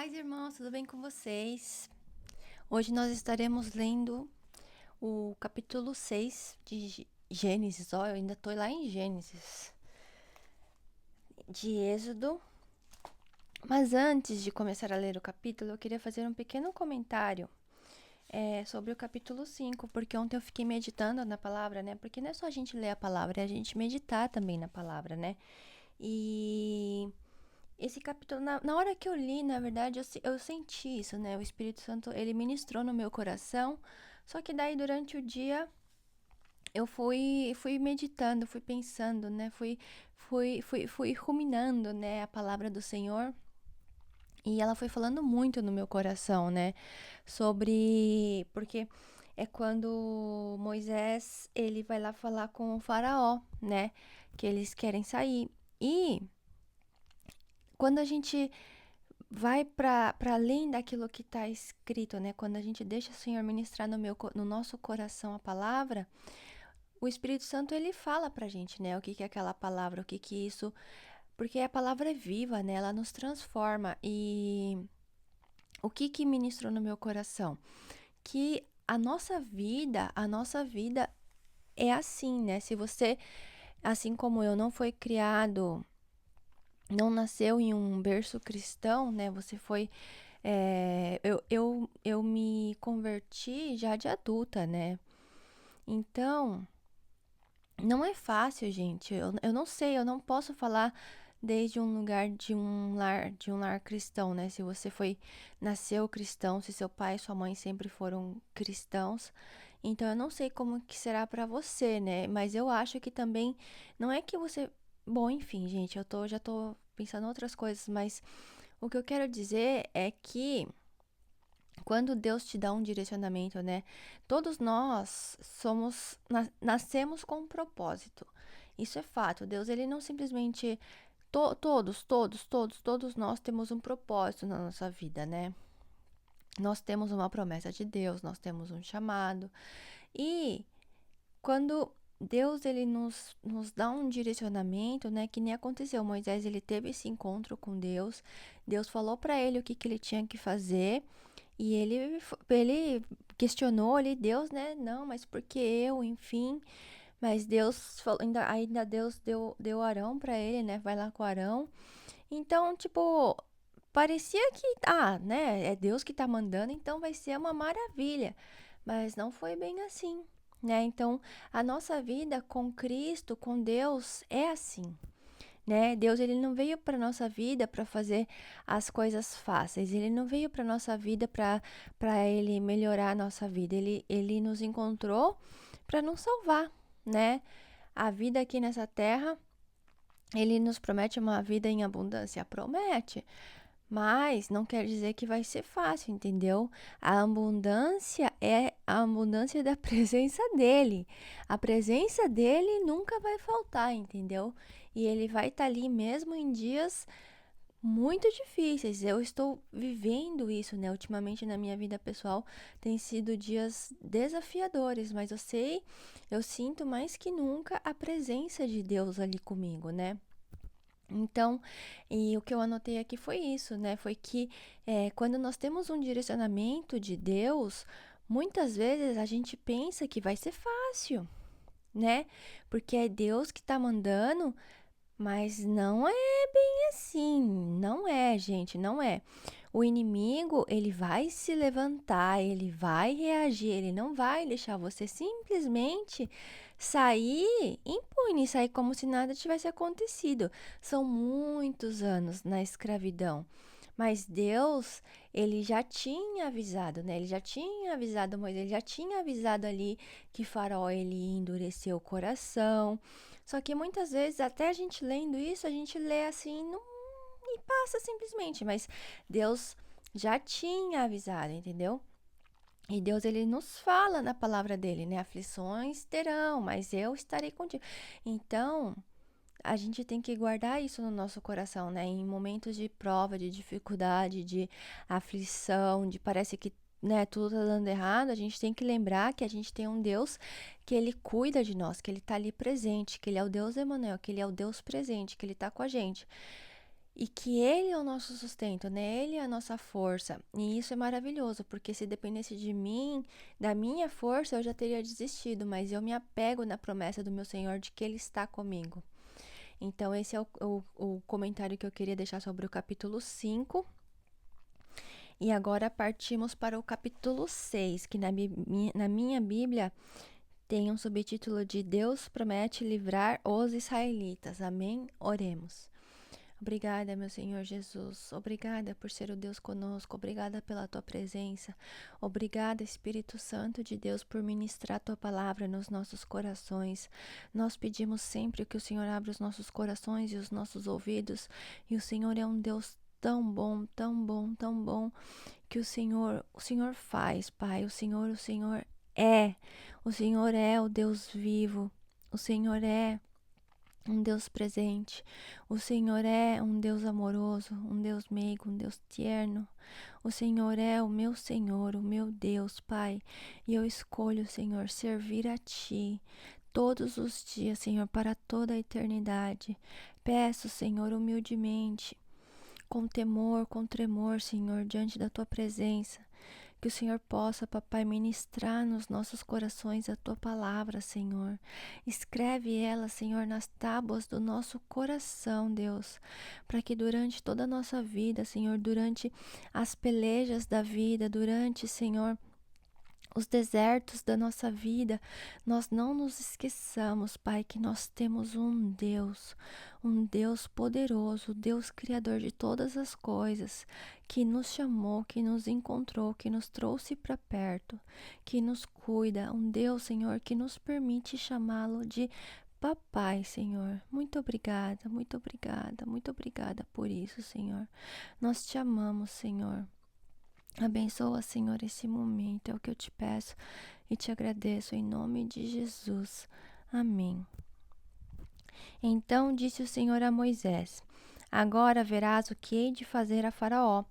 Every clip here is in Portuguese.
Paz, irmãos, tudo bem com vocês? Hoje nós estaremos lendo o capítulo 6 de Gênesis. Eu ainda estou lá em Gênesis, de Êxodo. Mas antes de começar a ler o capítulo, eu queria fazer um pequeno comentário sobre o capítulo 5, porque ontem eu fiquei meditando na palavra, né? Porque não é só a gente ler a palavra, é a gente meditar também na palavra, né? E esse capítulo, na hora que eu li, na verdade, eu senti isso, né? O Espírito Santo, ele ministrou no meu coração. Só que daí, durante o dia, eu fui meditando, fui pensando, né? Fui ruminando, né? A palavra do Senhor. E ela foi falando muito no meu coração, né? Sobre... Porque é quando Moisés, ele vai lá falar com o faraó, né? Que eles querem sair. E quando a gente vai para além daquilo que está escrito, né? Quando a gente deixa o Senhor ministrar no nosso coração a palavra, o Espírito Santo ele fala pra gente, né? O que é aquela palavra, o que isso, porque a palavra é viva, né? Ela nos transforma. E o que ministrou no meu coração? Que a nossa vida é assim, né? Se você, assim como eu, não foi criado, não nasceu em um berço cristão, né? Você foi eu me converti já de adulta, né? Então, não é fácil, gente. Eu não sei, eu não posso falar desde um lugar de um lar cristão, né? Se você nasceu cristão, se seu pai e sua mãe sempre foram cristãos. Então, eu não sei como que será pra você, né? Mas eu acho que também não é que você, bom, enfim, gente, já tô pensando em outras coisas, mas o que eu quero dizer é que quando Deus te dá um direcionamento, né? Todos nós nascemos com um propósito. Isso é fato. Deus, ele não simplesmente todos nós temos um propósito na nossa vida, né? Nós temos uma promessa de Deus, nós temos um chamado. E quando Deus ele nos dá um direcionamento, né? Que nem aconteceu. Moisés ele teve esse encontro com Deus. Deus falou para ele o que ele tinha que fazer. E ele questionou ali Deus, né? Não, mas por que eu, enfim. Mas Deus falou, ainda Deus deu Arão pra ele, né? Vai lá com Arão. Então, tipo, parecia que, né? É Deus que tá mandando, então vai ser uma maravilha. Mas não foi bem assim, né? Então, a nossa vida com Cristo, com Deus, é assim, né? Deus ele não veio para nossa vida para fazer as coisas fáceis. Ele não veio para nossa vida para ele melhorar a nossa vida. Ele nos encontrou para nos salvar, né? A vida aqui nessa terra, ele nos promete uma vida em abundância, promete. Mas não quer dizer que vai ser fácil, entendeu? A abundância é a abundância da presença dele. A presença dele nunca vai faltar, entendeu? E ele vai estar ali mesmo em dias muito difíceis. Eu estou vivendo isso, né? Ultimamente na minha vida pessoal tem sido dias desafiadores, mas eu sinto mais que nunca a presença de Deus ali comigo, né? Então, e o que eu anotei aqui foi isso, né? Foi que quando nós temos um direcionamento de Deus, muitas vezes a gente pensa que vai ser fácil, né? Porque é Deus que tá mandando, mas não é bem assim. Não é, gente, não é. O inimigo, ele vai se levantar, ele vai reagir, ele não vai deixar você simplesmente sair impune, sair como se nada tivesse acontecido. São muitos anos na escravidão. Mas Deus, ele já tinha avisado, né? Ele já tinha avisado Moisés, ele já tinha avisado ali que Faraó ele ia endurecer o coração. Só que muitas vezes, até a gente lendo isso, a gente lê assim, não, e passa simplesmente, mas Deus já tinha avisado, entendeu? E Deus, ele nos fala na palavra dele, né? Aflições terão, mas eu estarei contigo. Então, a gente tem que guardar isso no nosso coração, né? Em momentos de prova, de dificuldade, de aflição, de parece que, né, tudo tá dando errado, a gente tem que lembrar que a gente tem um Deus que ele cuida de nós, que ele tá ali presente, que ele é o Deus Emanuel, que ele é o Deus presente, que ele tá com a gente. e que Ele é o nosso sustento, né? Ele é a nossa força. E isso é maravilhoso, porque se dependesse de mim, da minha força, eu já teria desistido, mas eu me apego na promessa do meu Senhor de que Ele está comigo. Então, esse é o comentário que eu queria deixar sobre o capítulo 5. E agora partimos para o capítulo 6, que na minha Bíblia tem um subtítulo de Deus promete livrar os israelitas. Amém? Oremos. Obrigada, meu Senhor Jesus. Obrigada por ser o Deus conosco. Obrigada pela tua presença. Obrigada, Espírito Santo de Deus, por ministrar a tua palavra nos nossos corações. Nós pedimos sempre que o Senhor abra os nossos corações e os nossos ouvidos. E o Senhor é um Deus tão bom, tão bom, tão bom, que o Senhor faz, Pai. O Senhor é. O Senhor é o Deus vivo. O Senhor é um Deus presente. O Senhor é um Deus amoroso, um Deus meigo, um Deus tierno. O Senhor é o meu Deus, Pai. E eu escolho, Senhor, servir a Ti todos os dias, Senhor, para toda a eternidade. Peço, Senhor, humildemente, com temor, com tremor, Senhor, diante da Tua presença, que o Senhor possa, papai, ministrar nos nossos corações a tua palavra, Senhor. Escreve ela, Senhor, nas tábuas do nosso coração, Deus, para que durante toda a nossa vida, Senhor, durante as pelejas da vida, durante, Senhor, os desertos da nossa vida, nós não nos esqueçamos, Pai, que nós temos um Deus poderoso, Deus criador de todas as coisas, que nos chamou, que nos encontrou, que nos trouxe para perto, que nos cuida, um Deus, Senhor, que nos permite chamá-lo de Papai, Senhor. Muito obrigada, muito obrigada, muito obrigada por isso, Senhor. Nós te amamos, Senhor. Abençoa, Senhor, esse momento, é o que eu te peço e te agradeço em nome de Jesus. Amém. Então disse o Senhor a Moisés: Agora verás o que hei de fazer a Faraó.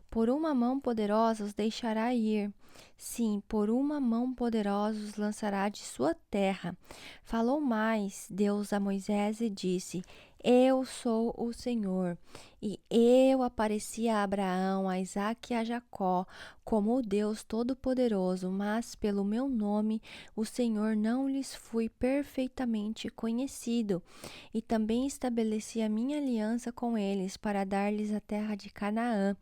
Por uma mão poderosa os deixará ir. Sim, por uma mão poderosa os lançará de sua terra. Falou mais Deus a Moisés e disse: Eu sou o Senhor. E eu apareci a Abraão, a Isaque e a Jacó como o Deus Todo-Poderoso, mas pelo meu nome o Senhor não lhes fui perfeitamente conhecido. E também estabeleci a minha aliança com eles para dar-lhes a terra de Canaã,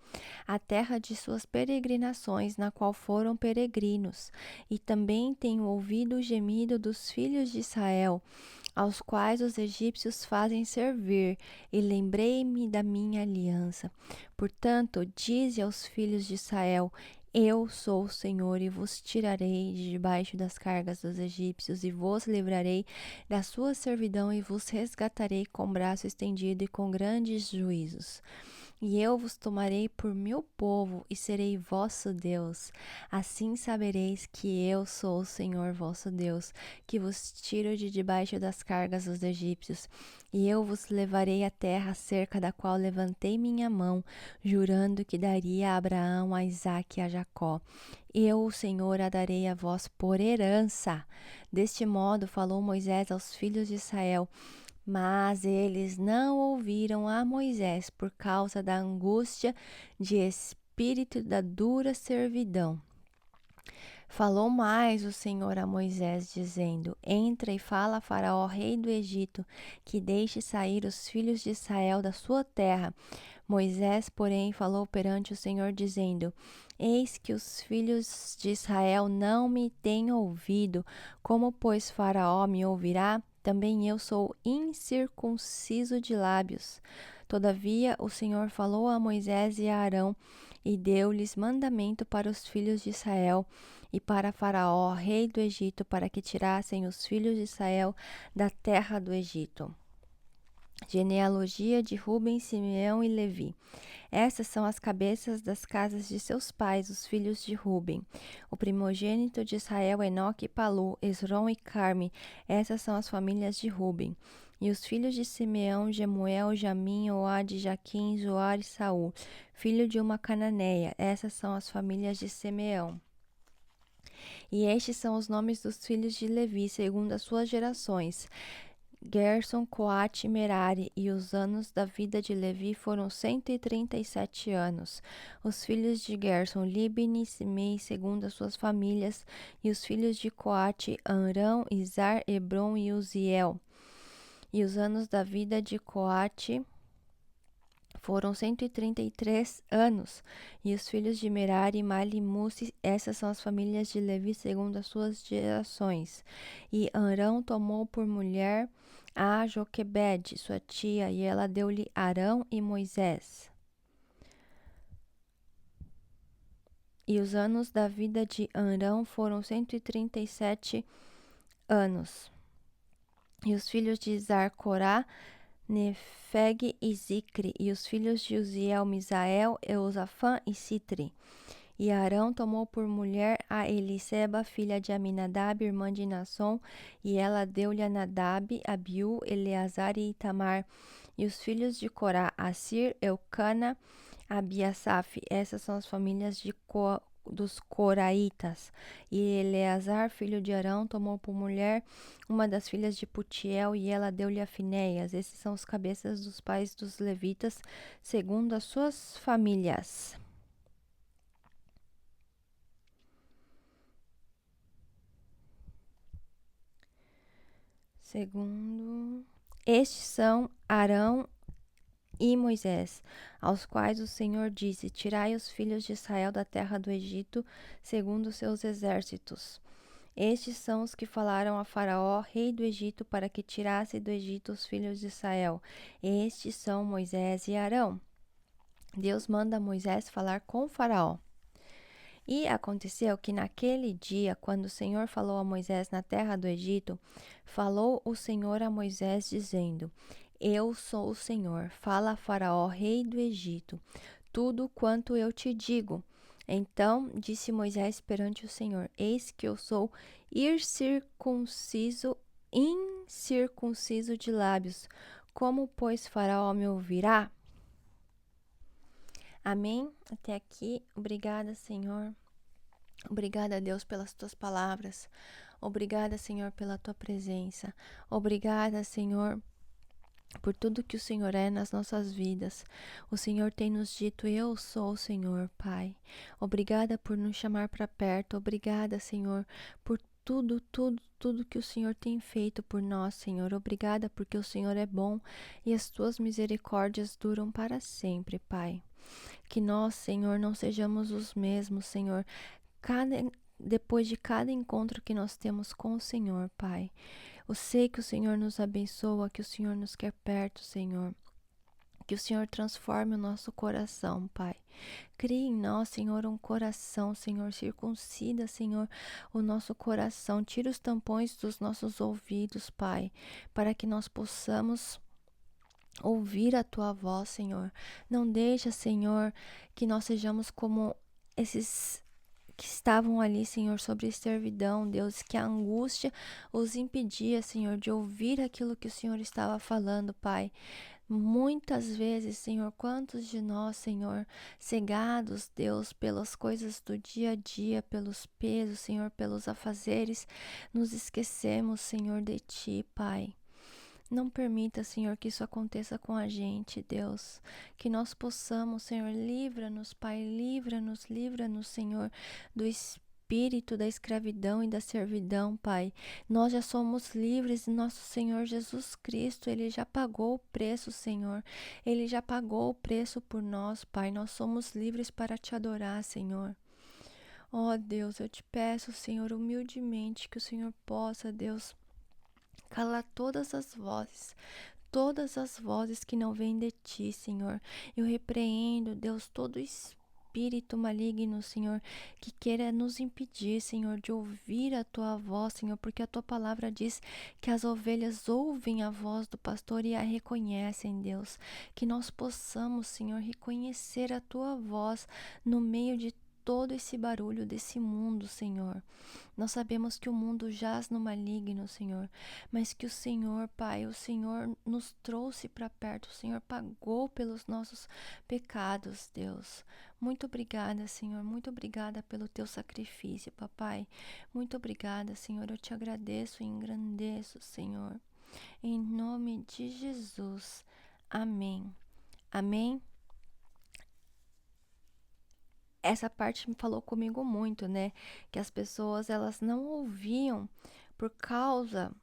a terra de suas peregrinações, na qual foram peregrinos. E também tenho ouvido o gemido dos filhos de Israel, aos quais os egípcios fazem servir, e lembrei-me da minha aliança. Portanto, dize aos filhos de Israel: Eu sou o Senhor, e vos tirarei de debaixo das cargas dos egípcios, e vos livrarei da sua servidão, e vos resgatarei com braço estendido e com grandes juízos. E eu vos tomarei por meu povo, e serei vosso Deus. Assim sabereis que eu sou o Senhor vosso Deus, que vos tiro de debaixo das cargas dos egípcios. E eu vos levarei à terra cerca da qual levantei minha mão, jurando que daria a Abraão, a Isaque e a Jacó. Eu, o Senhor, a darei a vós por herança. Deste modo falou Moisés aos filhos de Israel. Mas eles não ouviram a Moisés por causa da angústia de espírito da dura servidão. Falou mais o Senhor a Moisés, dizendo: Entra e fala a Faraó, rei do Egito, que deixe sair os filhos de Israel da sua terra. Moisés, porém, falou perante o Senhor, dizendo: Eis que os filhos de Israel não me têm ouvido. Como, pois, Faraó me ouvirá? Também eu sou incircunciso de lábios. Todavia, o Senhor falou a Moisés e a Arão, e deu-lhes mandamento para os filhos de Israel e para Faraó, rei do Egito, para que tirassem os filhos de Israel da terra do Egito. Genealogia de Ruben, Simeão e Levi. Essas são as cabeças das casas de seus pais, os filhos de Ruben. O primogênito de Israel, Enoque e Palu, Esrom e Carme. Essas são as famílias de Ruben. E os filhos de Simeão, Gemuel, Jamim, Oade, Jaquim, Zoar e Saul, filho de uma cananeia. Essas são as famílias de Simeão. E estes são os nomes dos filhos de Levi, segundo as suas gerações: Gerson, Coate e Merari, e os anos da vida de Levi foram 137 anos. Os filhos de Gerson, Libni e Simei, segundo as suas famílias, e os filhos de Coate, Amrão, Izar, Hebron e Uziel. E os anos da vida de Coate foram 133 anos. E os filhos de Merari, Mali e Musi, essas são as famílias de Levi segundo as suas gerações. E Arão tomou por mulher a Joquebede, sua tia, e ela deu-lhe Arão e Moisés. E os anos da vida de Arão foram 137 anos. E os filhos de Izar, Corá, Nefeg e Zicre, e os filhos de Uziel, Misael, Eusafã e Citri. E Arão tomou por mulher a Eliseba, filha de Aminadab, irmã de Nasson, e ela deu-lhe a Nadab, Abiú, Eleazar e Itamar. E os filhos de Corá, Assir, Eucana, Abiasaf. Essas são as famílias dos Coraitas. E Eleazar, filho de Arão, tomou por mulher uma das filhas de Putiel, e ela deu-lhe a Finéias. Esses são os cabeças dos pais dos levitas, segundo as suas famílias. Estes são Arão e Moisés, aos quais o Senhor disse: Tirai os filhos de Israel da terra do Egito, segundo os seus exércitos. Estes são os que falaram a Faraó, rei do Egito, para que tirasse do Egito os filhos de Israel. Estes são Moisés e Arão. Deus manda Moisés falar com Faraó. E aconteceu que naquele dia, quando o Senhor falou a Moisés na terra do Egito, falou o Senhor a Moisés, dizendo: Eu sou o Senhor, fala a Faraó, rei do Egito, tudo quanto eu te digo. Então disse Moisés perante o Senhor: Eis que eu sou incircunciso de lábios. Como, pois, Faraó me ouvirá? Amém? Até aqui. Obrigada, Senhor. Obrigada, Deus, pelas tuas palavras. Obrigada, Senhor, pela tua presença. Obrigada, Senhor, por tudo que o Senhor é nas nossas vidas. O Senhor tem nos dito: Eu sou o Senhor, Pai. Obrigada por nos chamar para perto. Obrigada, Senhor, por tudo que o Senhor tem feito por nós, Senhor. Obrigada porque o Senhor é bom e as tuas misericórdias duram para sempre, Pai. Que nós, Senhor, não sejamos os mesmos, Senhor, depois de cada encontro que nós temos com o Senhor, Pai. Eu sei que o Senhor nos abençoa, que o Senhor nos quer perto, Senhor. Que o Senhor transforme o nosso coração, Pai. Crie em nós, Senhor, um coração, Senhor. Circuncida, Senhor, o nosso coração. Tira os tampões dos nossos ouvidos, Pai, para que nós possamos ouvir a Tua voz, Senhor. Não deixa, Senhor, que nós sejamos como esses que estavam ali, Senhor, sobre servidão, Deus, que a angústia os impedia, Senhor, de ouvir aquilo que o Senhor estava falando, Pai. Muitas vezes, Senhor, quantos de nós, Senhor, cegados, Deus, pelas coisas do dia a dia, pelos pesos, Senhor, pelos afazeres, nos esquecemos, Senhor, de Ti, Pai. Não permita, Senhor, que isso aconteça com a gente, Deus. Que nós possamos, Senhor, livra-nos, Pai, livra-nos, Senhor, do espírito da escravidão e da servidão, Pai. Nós já somos livres, nosso Senhor Jesus Cristo, Ele já pagou o preço, Senhor. Ele já pagou o preço por nós, Pai. Nós somos livres para Te adorar, Senhor. Ó Deus, eu te peço, Senhor, humildemente, que o Senhor possa, Deus, calar todas as vozes que não vêm de Ti, Senhor. Eu repreendo, Deus, todo espírito maligno, Senhor, que queira nos impedir, Senhor, de ouvir a Tua voz, Senhor, porque a Tua palavra diz que as ovelhas ouvem a voz do pastor e a reconhecem, Deus. Que nós possamos, Senhor, reconhecer a Tua voz no meio de todo esse barulho desse mundo, Senhor. Nós sabemos que o mundo jaz no maligno, Senhor, mas que o Senhor, Pai, o Senhor nos trouxe para perto, o Senhor pagou pelos nossos pecados, Deus. Muito obrigada, Senhor, muito obrigada pelo teu sacrifício, papai. Muito obrigada, Senhor, eu te agradeço e engrandeço, Senhor. Em nome de Jesus. Amém. Amém. Essa parte me falou comigo muito, né? Que as pessoas elas não ouviam por causa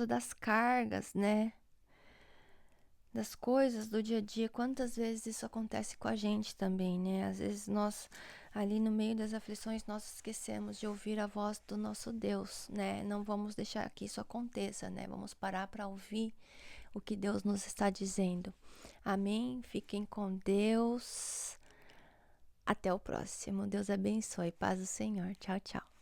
das cargas, né? Das coisas do dia a dia. Quantas vezes isso acontece com a gente também, né? Às vezes nós, ali no meio das aflições, nós esquecemos de ouvir a voz do nosso Deus, né? Não vamos deixar que isso aconteça, né? Vamos parar para ouvir o que Deus nos está dizendo. Amém? Fiquem com Deus. Até o próximo. Deus abençoe. Paz do Senhor. Tchau, tchau.